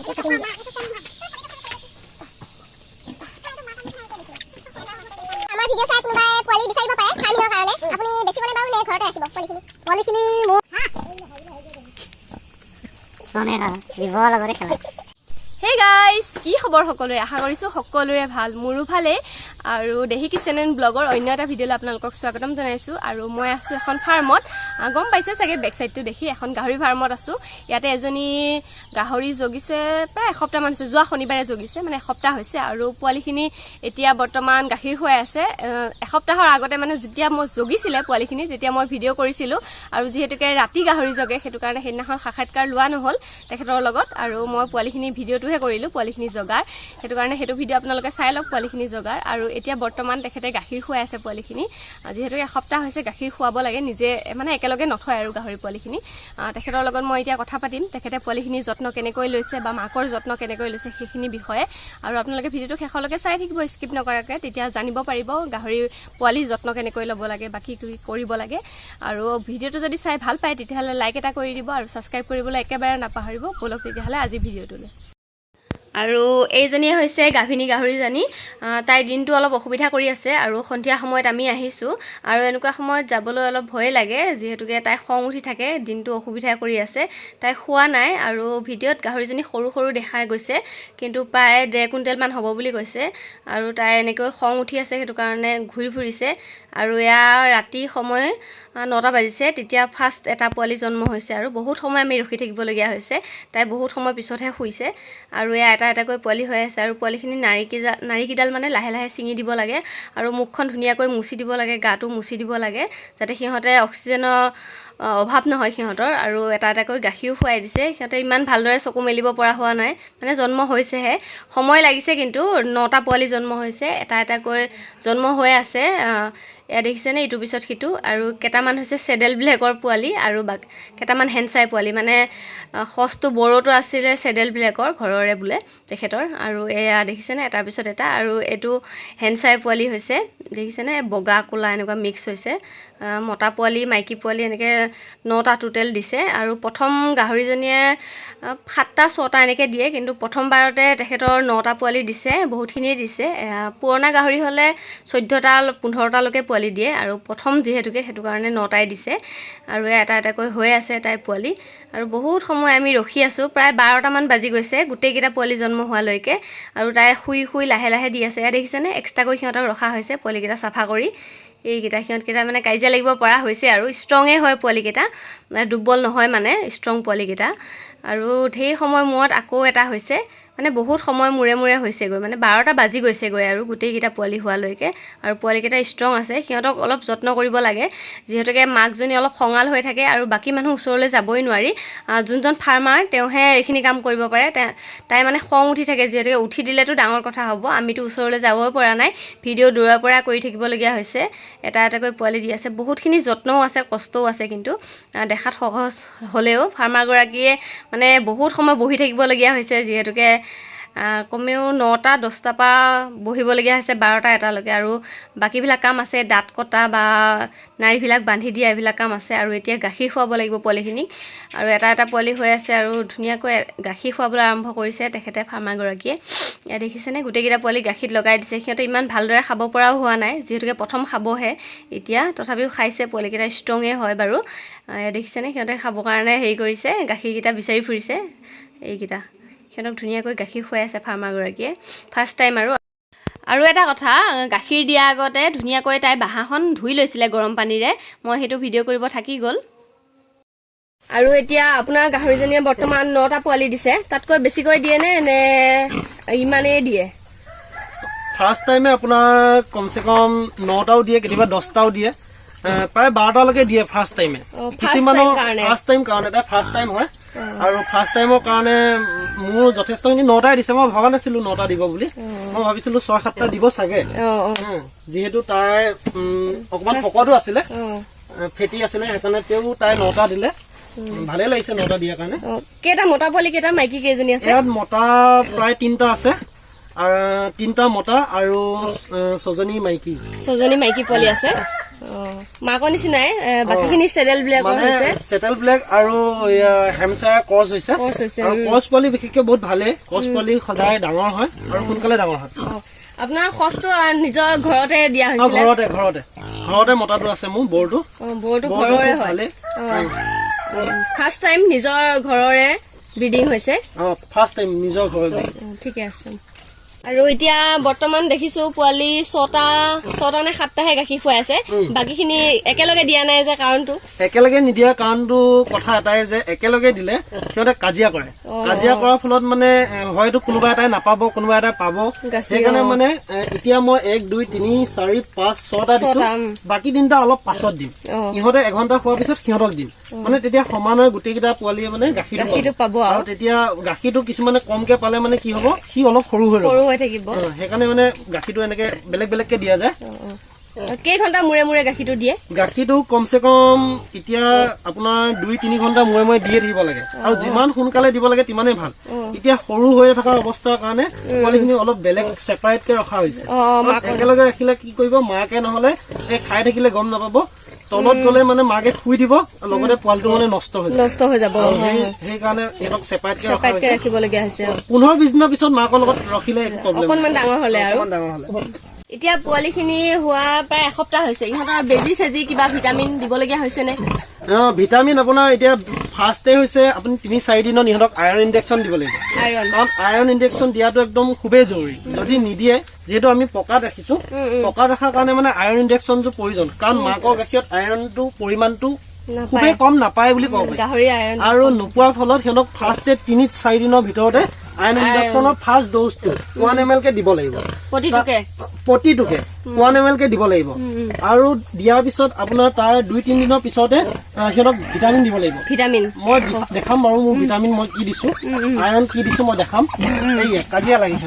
আমাৰ ভিডিঅ' চাই কোনোবাই পোৱালি বিচাৰিব পাৰে ফাৰ্মিঙৰ কাৰণে আপুনি বেছিবলৈ বাৰু নে ঘৰতে ৰাখিব পোৱালিখিনি মোৰ মানে দিব লগতে খেলা। হে গাইজ, কি খবৰ সকলোৰে? আশা কৰিছোঁ সকলোৰে ভাল, মোৰো ভালেই। আৰু দেহি কিচেন এণ্ড ব্লগৰ অন্য এটা ভিডিঅ'লৈ আপোনালোকক স্বাগতম জনাইছোঁ। আৰু মই আছোঁ এখন ফাৰ্মত, গম পাইছে চাগে বেক চাইডটো দেখি, এখন গাহৰি ফাৰ্মত আছোঁ। ইয়াতে এজনী গাহৰি জগিছে, প্ৰায় এসপ্তাহমান হৈছে, যোৱা শনিবাৰে জগিছে, মানে এসপ্তাহ হৈছে। আৰু পোৱালিখিনি এতিয়া বৰ্তমান গাখীৰ খুৱাই আছে। এসপ্তাহৰ আগতে মানে যেতিয়া মই জগিছিলে পোৱালিখিনি, তেতিয়া মই ভিডিঅ' কৰিছিলোঁ। আৰু যিহেতুকে ৰাতি গাহৰি জগে, সেইটো কাৰণে সেইদিনাখন সাক্ষাৎকাৰ লোৱা নহ'ল তেখেতৰ লগত। আৰু মই পোৱালিখিনি ভিডিঅ'টোহে কৰিলোঁ পোৱালিখিনি জগাৰ, সেইটো কাৰণে সেইটো ভিডিঅ' আপোনালোকে চাই লওক পোৱালিখিনি জগাৰ। আৰু এতিয়া বৰ্তমান তেখেতে গাখীৰ খুৱাই আছে পোৱালিখিনি, যিহেতু এসপ্তাহ হৈছে গাখীৰ খুৱাব লাগে, নিজে মানে একেলগে নথয় আৰু গাহৰি পোৱালিখিনি। তেখেতৰ লগত মই এতিয়া কথা পাতিম, তেখেতে পোৱালিখিনিৰ যত্ন কেনেকৈ লৈছে বা মাকৰ যত্ন কেনেকৈ লৈছে সেইখিনি বিষয়ে। আৰু আপোনালোকে ভিডিঅ'টো শেষলৈকে চাই থাকিব স্কিপ নকৰাকৈ, তেতিয়া জানিব পাৰিব গাহৰি পোৱালিৰ যত্ন কেনেকৈ ল'ব লাগে বা কি কৰিব লাগে। আৰু ভিডিঅ'টো যদি চাই ভাল পায় তেতিয়াহ'লে লাইক এটা কৰি দিব আৰু ছাবস্ক্ৰাইব কৰিবলৈ একেবাৰে নাপাহৰিব। বলক তেতিয়াহ'লে আজি ভিডিঅ'টোলৈ। আৰু এইজনীয়ে হৈছে গাভিনী গাহৰিজনী। তাই দিনটো অলপ অসুবিধা কৰি আছে আৰু সন্ধিয়া সময়ত আমি আহিছোঁ। আৰু এনেকুৱা সময়ত যাবলৈ অলপ ভয় লাগে, যিহেতুকে তাই খং উঠি থাকে, দিনটো অসুবিধা কৰি আছে। তাই খোৱা নাই। আৰু ভিডিঅ'ত গাহৰিজনী সৰু সৰু দেখা গৈছে, কিন্তু প্ৰায় 1.5 কুইণ্টেলমান হ'ব বুলি কৈছে। আৰু তাই এনেকৈ খং উঠি আছে, সেইটো কাৰণে ঘূৰি ফুৰিছে। আৰু এয়া ৰাতি সময় 9টা বাজিছে, তেতিয়া ফাৰ্ষ্ট এটা পোৱালি জন্ম হৈছে। আৰু বহুত সময় আমি ৰখি থাকিবলগীয়া হৈছে, তাই বহুত সময় পিছতহে শুইছে। আৰু এয়া এটা এটাকৈ পোৱালি হৈ আছে। আৰু পোৱালিখিনি নাৰিকেইডাল মানে লাহে লাহে ছিঙি দিব লাগে, আৰু মুখখন ধুনীয়াকৈ মুচি দিব লাগে, গাটো মুচি দিব লাগে, যাতে সিহঁতে অক্সিজেনৰ অভাৱ নহয় সিহঁতৰ। আৰু এটা এটাকৈ গাখীৰো খুৱাই দিছে। সিহঁতে ইমান ভালদৰে চকু মেলিব পৰা হোৱা নাই, মানে জন্ম হৈছেহে, সময় লাগিছে। কিন্তু 9টা পোৱালি জন্ম হৈছে, এটা এটাকৈ জন্ম হৈ আছে। এয়া দেখিছেনে, ইটোৰ পিছত সিটো। আৰু কেইটামান হৈছে চেডেল ব্লেকৰ পোৱালি, আৰু কেইটামান হেণ্ডচাই পোৱালি, মানে সচটো বড়োটো আছিলে চেডেল ব্লেকৰ, ঘৰৰে বোলে তেখেতৰ। আৰু এয়া দেখিছেনে, এটাৰ পিছত এটা। আৰু এইটো হেণ্ডচাই পোৱালি হৈছে, দেখিছেনে, বগা ক'লা এনেকুৱা মিক্স হৈছে। মতা পোৱালি মাইকী পোৱালি এনেকৈ 9টা টোটেল দিছে। আৰু প্ৰথম গাহৰিজনীয়ে 7টা 6টা এনেকৈ দিয়ে, কিন্তু প্ৰথমবাৰতে তেখেতৰ 9টা পোৱালি দিছে, বহুতখিনিয়ে দিছে। পুৰণা গাহৰি হ'লে 14টা 15টালৈকে পোৱালি দিয়ে, আৰু প্ৰথম যিহেতুকে সেইটো কাৰণে 9টাই দিছে। আৰু এটা এটাকৈ হৈ আছে তাই পোৱালি। আৰু বহুত সময় আমি ৰখি আছোঁ, প্ৰায় 12টামান বাজি গৈছে গোটেইকেইটা পোৱালি জন্ম হোৱালৈকে। আৰু তাই শুই শুই লাহে লাহে দি আছে। এয়া দেখিছেনে, এক্সট্ৰাকৈ সিহঁতক ৰখা হৈছে পোৱালিকেইটা চাফা কৰি। সিহঁতকেইটা মানে কাজিয়া লাগিব পৰা হৈছে, আৰু ষ্ট্ৰঙেই হয় পোৱালিকেইটা, দুৰ্বল নহয়, মানে ষ্ট্ৰং পোৱালিকেইটা। আৰু ঢেৰ সময় মূৰত আকৌ এটা হৈছে, মানে বহুত সময় মূৰে মূৰে হৈছেগৈ, মানে 12টা বাজি গৈছেগৈ আৰু গোটেইকেইটা পোৱালি হোৱালৈকে। আৰু পোৱালিকেইটা ষ্ট্ৰং আছে, সিহঁতক অলপ যত্ন কৰিব লাগে, যিহেতুকে মাকজনী অলপ খঙাল হৈ থাকে, আৰু বাকী মানুহ ওচৰলৈ যাবই নোৱাৰি। যোনজন ফাৰ্মাৰ তেওঁহে এইখিনি কাম কৰিব পাৰে। তাই মানে খং উঠি থাকে, যিহেতুকে উঠি দিলেতো ডাঙৰ কথা হ'ব, আমিতো ওচৰলৈ যাবই পৰা নাই, ভিডিঅ' দূৰৰ পৰা কৰি থাকিবলগীয়া হৈছে। এটা এটাকৈ পোৱালি দি আছে, বহুতখিনি যত্নও আছে, কষ্টও আছে। কিন্তু দেখাত সহজ হ'লেও ফাৰ্মাৰগৰাকীয়ে মানে বহুত সময় বহি থাকিবলগীয়া হৈছে, যিহেতুকে কমেও 9টা 10টাৰ পৰা বহিবলগীয়া হৈছে 12টা 1টালৈকে। আৰু বাকীবিলাক কাম আছে, দাঁত কটা বা নাড়ীবিলাক বান্ধি দিয়া, এইবিলাক কাম আছে। আৰু এতিয়া গাখীৰ খুৱাব লাগিব পোৱালিখিনিক। আৰু এটা এটা পোৱালি হৈ আছে, আৰু ধুনীয়াকৈ গাখীৰ খুৱাবলৈ আৰম্ভ কৰিছে তেখেতে, ফাৰ্মাৰগৰাকীয়ে। এয়া দেখিছেনে, গোটেইকেইটা পোৱালি গাখীৰত লগাই দিছে। সিহঁতে ইমান ভালদৰে খাব পৰাও হোৱা নাই, যিহেতুকে প্ৰথম খাবহে এতিয়া, তথাপিও খাইছে। পোৱালিকেইটা ষ্ট্ৰঙেই হয় বাৰু। এয়া দেখিছেনে, সিহঁতে খাবৰ কাৰণে হেৰি কৰিছে, গাখীৰকেইটা বিচাৰি ফুৰিছে। এইকেইটা সিহঁতক ধুনীয়াকৈ গাখীৰ খুৱাই আছে ফাৰ্মাৰগৰাকীয়ে, ফাৰ্ষ্ট টাইম। আৰু এটা কথা, গাখীৰ দিয়াৰ আগতে ধুনীয়াকৈ তাই বাহাখন ধুই লৈছিলে গৰম পানীৰে, মই সেইটো ভিডিঅ' কৰিব থাকি গ'ল। আৰু এতিয়া আপোনাৰ গাহৰিজনীয়ে বৰ্তমান 9টা পোৱালি দিছে, তাতকৈ বেছিকৈ দিয়ে নে ইমানেই দিয়ে? ফাৰ্ষ্ট টাইমে আপোনাৰ কমচে কম 9টাও দিয়ে, কেতিয়াবা 10টাও দিয়ে, প্ৰায় 12টালৈকে দিয়ে ফাৰ্ষ্ট টাইমে। কিছুমানৰ ফাৰ্ষ্ট টাইম কাৰণে এটা ফাৰ্ষ্ট টাইম হয়। আৰু ফাৰ্ষ্ট টাইমৰ কাৰণে মোৰ যথেষ্টখিনি 9টাই দিছে। মই ভবা নাছিলো 9টা দিব বুলি, মই ভাবিছিলো 6-7টা দিব চাগে, যিহেতু তাই অকমান শকতো আছিলে, ফেটি আছিলে, সেইকাৰণে তেওঁ তাই 9টা দিলে। ভালে লাগিছে 9টা দিয়াৰ কাৰণে। কেইটা মতা পোৱালি, কেইটা মাইকী কেইজনী আছে? ইয়াত মতা প্ৰায় 3টা আছে, আৰু 3টা মতা আৰু 6জনী মাইকী। 6জনী মাইকী পোৱালি আছে। মাকৰ নিচিনাই বাকীখিনি চেডেল ব্লেকৰ হৈছে চেটেল ব্লেক আৰু হেমচায়াৰ ক্ৰছ হৈছে আৰু ক্ৰছ পোৱালি বিশেষকৈ বহুত ভালেই ক্ৰছ পোৱালি সদায় ডাঙৰ হয় আৰু সোনকালে ডাঙৰ হয় আপোনাৰ খৰচটো নিজৰ ঘৰতে দিয়া হৈছে ঘৰতে মতাটো আছে মোৰ বৰটো ঘৰৰে হয় ফাৰ্ষ্ট টাইম নিজৰ ঘৰৰে ব্ৰিডিং হৈছে ফাৰ্ষ্ট টাইম নিজৰ ঘৰতে ঠিকে আছে আৰু এতিয়া বৰ্তমান দেখিছো পোৱালি 6টা নে 7টাহে গাখীৰ খুৱাই আছে বাকীখিনি একেলগে দিয়া নাই যে কাৰণটো একেলগে নিদিয়া কাৰণটো কথা এটাই যে একেলগে দিলে সিহঁতে কাজিয়া কৰে কাজিয়া কৰাৰ ফলত মানে হয়তো কোনোবা এটাই নাপাব কোনোবা এটাই পাব সেইকাৰণে মানে এতিয়া মই 1 2 3 4 5 6টা দিছো বাকী দিনটা অলপ পাছত দিম ইহঁতে এঘণ্টা খোৱাৰ পিছত সিহঁতক দিম মানে তেতিয়া সমান হৈ গোটেইকেইটা পোৱালিয়ে মানে গাখীৰটো পাব আৰু তেতিয়া গাখীৰটো কিছুমানে কমকে পালে মানে কি হব সি অলপ সৰু হৈ থাকিব সেইকাৰণে মানে গাখীৰটো এনেকে বেলেগ বেলেগকে দিয়া যায় কেই ঘণ্টা মূৰে মূৰে গাখীৰটো দিয়ে গাখীৰটো কমচে কম এতিয়া আপোনাৰ 2-3 ঘণ্টা মূৰে মূৰে দিয়ে থাকিব লাগে আৰু যিমান সোনকালে দিব লাগে তিমানেই ভাল এতিয়া সৰু হৈ থকা অৱস্থাৰ কাৰণে পোৱালিখিনি অলপ বেলেগ ছেপাৰেটকে ৰখা হৈছে একেলগে ৰাখিলে কি কৰিব মাকে নহলে খাই থাকিলে গম নাপাব তলত গলে মানে মাকে শুই দিব লগতে পোৱালিটো মানে নষ্ট হৈ যাব সেইকাৰণে সিহঁতক ছেপাৰেটকে ৰাখিবলগীয়া হৈছে 15-20 দিনৰ পিছত মাকৰ লগত ৰাখিলে অকণমান ডাঙৰ হলে আৰু এতিয়া পোৱালিখিনি হোৱা প্ৰায় এসপ্তাহ হৈছে ইহঁতৰ বেজি চেজি কিবা ভিটামিন দিবলগীয়া হৈছে নে ভিটামিন আপোনাৰ এতিয়া ফাৰ্ষ্টে হৈছে আপুনি 3-4 দিনত ইহঁতক আইৰণ ইনজেকশ্যন দিব লাগিব কাৰণ আইৰণ ইনজেকশ্যন দিয়াটো একদম খুবেই জৰুৰী যদি নিদিয়ে যিহেতু আমি পকাত ৰাখিছো পকাত ৰখাৰ কাৰণে মানে আইৰণ ইনজেকশ্যনটো প্ৰয়োজন কাৰণ মাকৰ গাখীৰত আইৰণটো পৰিমাণটো খুবেই কম নাপায় বুলি ক'ব পাৰি আৰু নোপোৱাৰ ফলত সিহঁতক ফাৰ্ষ্টে 3-4 দিনৰ ভিতৰতে আইৰণ ইনজেকশ্যনৰ ফাৰ্ষ্ট ড'জটো 1 ml কে দিব লাগিব প্ৰতিটোকে 1 ml কে দিব লাগিব আৰু দিয়াৰ পিছত আপোনাৰ তাৰ 2-3 দিনৰ পিছতে সিহঁতক ভিটামিন দিব লাগিব মই দেখাম বাৰু মোৰ ভিটামিন মই কি দিছো আইৰণ কি দিছো মই দেখাম কাজিয়া লাগিছে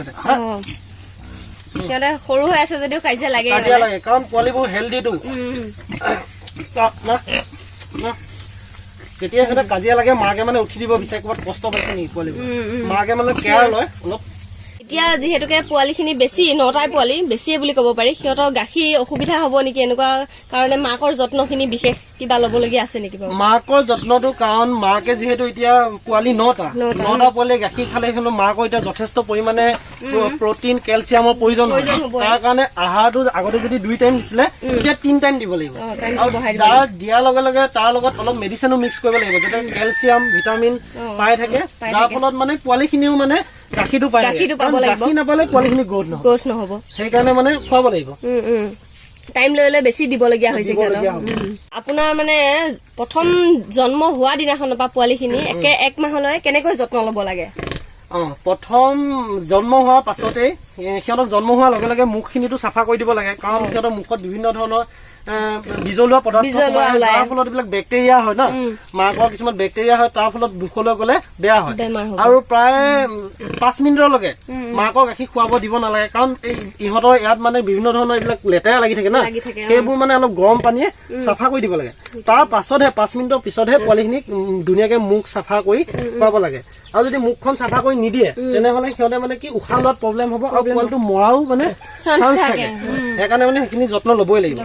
সিহঁতে সৰু হৈ আছে যদিও কাজিয়া লাগে কাৰণ পোৱালিবোৰ হেল্ডিটো যেতিয়া সিহঁতে কাজিয়া লাগে মাকে মানে উঠি দিব বিচাৰে ক'ৰবাত কষ্ট পাইছে নেকি পোৱালিবোৰ মাকে মানে কেয়াৰ লয় অলপ এতিয়া যিহেতুকে পোৱালিখিনি বেছি 9টাই পোৱালি বেছিয়ে বুলি ক'ব পাৰি সিহঁতৰ গাখীৰ অসুবিধা হ'ব নেকি এনেকুৱা কাৰণে মাকৰ যত্নখিনি বিশেষ কিবা ল'বলগীয়া আছে নেকি মাকৰ যত্নটো কাৰণ মাকে যিহেতু এতিয়া পোৱালি 9টা পোৱালি গাখীৰ খালে সিহঁতৰ মাকৰ এতিয়া যথেষ্ট পৰিমাণে প্ৰটিন কেলচিয়ামৰ প্ৰয়োজন তাৰ কাৰণে আহাৰটো আগতে যদি 2 টাইম দিছিলে এতিয়া 3 টাইম দিব লাগিব আৰু দিয়াৰ লগে লগে তাৰ লগত অলপ মেডিচিনো মিক্স কৰিব লাগিব যাতে কেলচিয়াম ভিটামিন পাই থাকে যাৰ ফলত মানে পোৱালিখিনিও মানে গাখীৰটো পাই গাখীৰ নাপালে পোৱালিখিনি গ্ৰোথ নহব সেইকাৰণে মানে খুৱাব লাগিব টাইম লৈ বেছি দিবলগীয়া হৈছে আপোনাৰ মানে প্ৰথম জন্ম হোৱা দিনাখনৰ পৰা পোৱালিখিনি একে 1 মাহলৈ কেনেকৈ যত্ন ল'ব লাগে প্ৰথম জন্ম হোৱাৰ পাছতে সিহঁতক জন্ম হোৱাৰ লগে লগে মুখখিনিটো চাফা কৰি দিব লাগে কাৰণ সিহঁতৰ মুখত বিভিন্ন ধৰণৰ বিজলুৱা পদাৰ্থ যাৰ ফলত এইবিলাক বেক্টেৰিয়া হয় ন মাকৰ কিছুমান বেক্টেৰিয়া হয় তাৰ ফলত মুখলৈ গলে বেয়া হয় আৰু প্ৰায় 5 মিনিটলৈকে মাকৰ গাখীৰ খুৱাব দিব নালাগে কাৰণ ইহঁতৰ ইয়াত মানে বিভিন্ন ধৰণৰ এইবিলাক লেতেৰা লাগি থাকে না সেইবোৰ মানে অলপ গৰম পানীয়ে চাফা কৰি দিব লাগে তাৰ পাছতহে 5 মিনিটৰ পিছতহে পোৱালিখিনিক ধুনীয়াকে মুখ চাফা কৰি খুৱাব লাগে আৰু যদি মুখখন চাফা কৰি নিদিয়ে তেনেহলে সিহঁতে মানে কি উশাহ লোৱাত প্ৰব্লেম হ'ব আৰু পোৱালিটো মৰাও মানে চান্স থাকে সেইকাৰণে মানে সেইখিনি যত্ন ল'বই লাগিব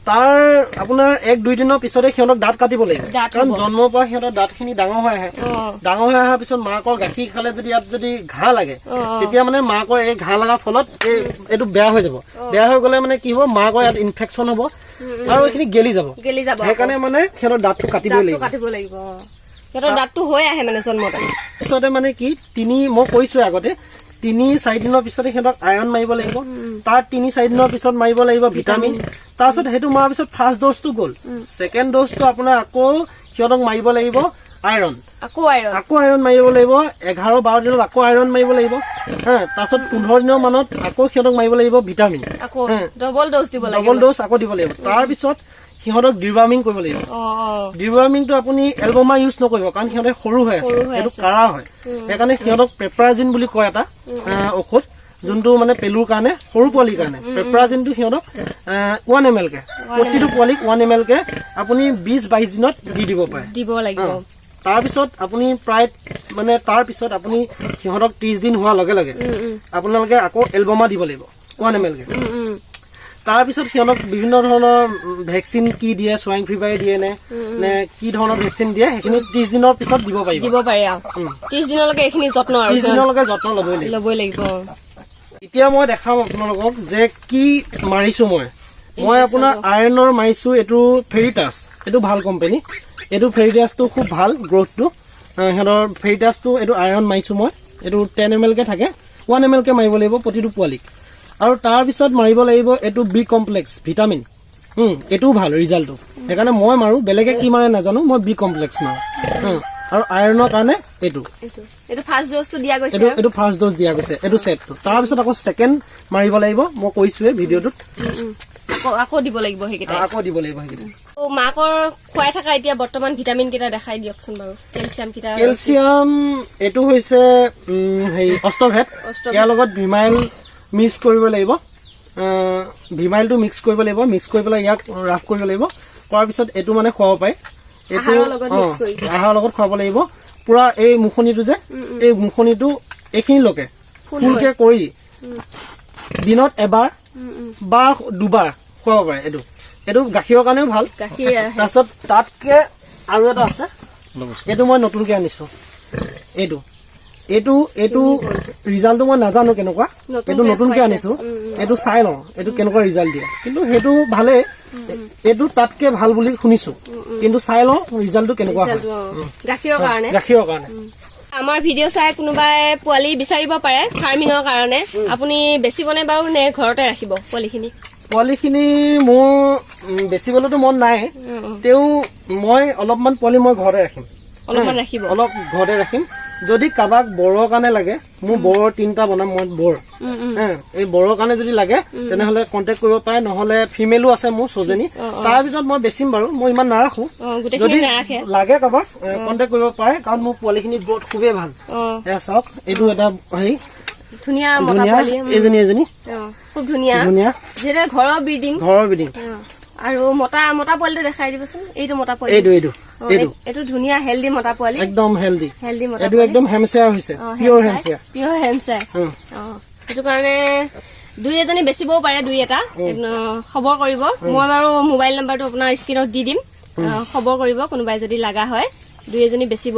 তাৰ আপোনাৰ 1-2 দিনৰ পিছতে সিহঁতক দাঁত কাটিব লাগিব কাৰণ জন্মৰ পৰা সিহঁতৰ দাঁতখিনি ডাঙৰ হৈ অহাৰ পিছত মাকৰ গাখীৰ খালে যদি ইয়াত যদি ঘাঁ লাগে তেতিয়া মানে মাকৰ এই ঘাঁ লগাৰ ফলত এইটো বেয়া হৈ যাব বেয়া হৈ গলে মানে কি হ'ব মাকৰ ইয়াত ইনফেকশ্যন হ'ব আৰু এইখিনি গেলি যাব সেইকাৰণে মানে সিহঁতৰ দাঁতটো কাটিবই লাগিব সিহঁতৰ দাঁতটো হৈ আহে মানে জন্মতে পিছতে মানে কি মই কৈছো আগতে 3-4 দিনৰ পিছতে সিহঁতক আইৰণ মাৰিব লাগিব তাৰ 3-4 দিনৰ পিছত মাৰিব লাগিব ভিটামিন তাৰপিছত সেইটো মাৰাৰ পিছত ফাৰ্ষ্ট ড'জটো গ'ল ছেকেণ্ড ড'জটো আপোনাৰ আকৌ সিহঁতক মাৰিব লাগিব আইৰণ আকৌ আইৰণ মাৰিব লাগিব 11-12 দিনত আকৌ আইৰণ মাৰিব লাগিব তাৰপিছত 15 দিনৰ মানত আকৌ সিহঁতক মাৰিব লাগিব ভিটামিন ডবল ড'জ আকৌ দিব লাগিব তাৰপিছত সিহঁতক ডিৱাৰ্মিং কৰিব লাগিব ডিৱাৰ্মিংটো আপুনি এলবমা ইউজ নকৰিব কাৰণ সিহঁতে সৰু হৈ আছে সেইটো কাৰা হয় সেইকাৰণে সিহঁতক পেপ্ৰাজিন বুলি কয় এটা ঔষধ যোনটো মানে পেলুৰ কাৰণে সৰু পোৱালিৰ কাৰণে পেপ্ৰাজিনটো সিহঁতক 1 ml কে প্ৰতিটো পোৱালিক 1 ml কে আপুনি 20-22 দিনত দিব পাৰে তাৰপিছত আপুনি প্ৰায় মানে তাৰপিছত আপুনি সিহঁতক 30 দিন হোৱাৰ লগে লগে আপোনালোকে আকৌ এলবমা দিব লাগিব 1 ml কে তাৰপিছত সিহঁতক বিভিন্ন ধৰণৰ ভেকচিন কি দিয়ে, সোৱাইন ফিভাৰ দিয়ে নে কি ধৰণৰ ভেকচিন দিয়ে, সেইখিনি 30 দিনৰ পিছত দিব পাৰিব। দিব পাৰে আৰু 30 দিনলৈকে এইখিনি যত্ন আৰু 30 দিনলৈকে যত্ন ল'বই লাগিব। এতিয়া মই দেখাম আপোনালোকক যে কি মাৰিছো মই আপোনাৰ আইৰণৰ মাৰিছো। এইটো ফেৰিটাছ, এইটো ভাল কোম্পানী। এইটো ফেৰিটাছটো খুব ভাল গ্ৰোথটো, সিহঁতৰ ফেৰিটাছটো এইটো আইৰণ মাৰিছো মই। এইটো 10 ml কে থাকে, 1 ml কে মাৰিব লাগিব প্ৰতিটো পোৱালিক। আৰু তাৰপিছত মাৰিব লাগিব এইটো বি কমপ্লেক্স ভিটামিন। এইটোও ভাল ৰিজাল্টটো, সেইকাৰণে মই মাৰো। বেলেগে কি মাৰে নাজানো, মই বি কমপ্লেক্স মাৰো। আৰু আইৰণৰ কাৰণে এইটো ফাৰ্ষ্ট ড'জটো দিয়া গৈছে, এইটো ফাৰ্ষ্ট ড'জ দিয়া গৈছে, এইটো সেটটো। তাৰপিছত আকৌ ছেকেণ্ড মাৰিব লাগিব, মই কৈছোৱে ভিডিঅ'টোত। আকৌ দিব লাগিব সেইকেইটা, আকৌ দিব লাগিব সেইকেইটা। মাকৰ খুৱাই থকা এতিয়া বৰ্তমান ভিটামিন কেইটা দেখাই দিয়কচোন বাৰু। কেলছিয়াম কেইটা, কেলছিয়াম এইটো হৈছে হেৰি অষ্টভেট। ইয়াৰ লগত ভিমাইল মিক্স কৰিব লাগিব, ভিমাইলটো মিক্স কৰিব লাগিব। মিক্স কৰি পেলাই ইয়াক ৰাফ কৰিব লাগিব। কৰাৰ পিছত এইটো মানে খুৱাব পাৰে। এইটো আহাৰৰ লগত খুৱাব লাগিব। পুৰা এই মুখনিটো যে, এই মুখনিটো এইখিনিলৈকে ফুলকে কৰি দিনত এবাৰ বা দুবাৰ খুৱাব পাৰে। এইটো গাখীৰৰ কাৰণেও ভাল। তাৰপিছত তাতকে আৰু এটা আছে, এইটো মই নতুনকে আনিছো। এইটো ৰিজাল্টটো মই নাজানো কেনেকুৱা, এইটো নতুনকে আনিছো। এইটো চাই লওঁ এইটো কেনেকুৱা ৰিজাল্ট দিয়ে, কিন্তু সেইটো ভালেই। এইটো তাতকে ভাল বুলি শুনিছো, কিন্তু চাই লওঁ ৰিজাল্টটো কেনেকুৱা হয় গাখীৰৰ কাৰণে। আমাৰ ভিডিঅ' চাই কোনোবাই পোৱালি বিচাৰিব পাৰে ফাৰ্মিঙৰ কাৰণে। আপুনি বেচিবনে বাৰু নে ঘৰতে ৰাখিব পোৱালিখিনি? মোৰ বেচিবলৈতো মন নাই, তেওঁ মই অলপমান পোৱালি মই ঘৰতে ৰাখিম, অলপ ঘৰতে ৰাখিম। যদি কাৰোবাক বৰৰ কাৰণে লাগে, মোৰ বৰৰ 3টা বনাম মই বৰ। এই বৰৰ কাৰণে যদি লাগে তেনেহলে কন্টেক্ট কৰিব পাৰে, নহলে ফিমেলো আছে মোৰ 6জনী। তাৰ ভিতৰত মই বেচিম বাৰু, মই ইমান নাৰাখো। যদি লাগে কাৰোবাক কন্টেক্ট কৰিব পাৰে, কাৰণ মোৰ পোৱালিখিনি গ্ৰোথ খুবেই ভাল। এয়া চাওক, এইটো এটা হেৰি ধুনীয়া এজনী খুব ধুনীয়া ঘৰৰ ব্ৰিডিং। আৰু মতা পোৱালিটো দেখাই দিবচোন। এইটো মতা পোৱালি, এইটো ধুনীয়া হেল্ডি মতা পোৱালি, একদম হেল্ডি মতা। এইটো একদম হেমচায়াৰ হৈছে, পিয়ৰ হেমচায়াৰ। সেইটো কাৰণে 2-এজনী বেচিবও পাৰে, 2-এটা খবৰ কৰিব। মই বাৰু মোবাইল নাম্বাৰটো আপোনাৰ স্ক্ৰীনত দি দিম, খবৰ কৰিব কোনোবাই যদি লগা হয়। 2-এজনী বেচিব।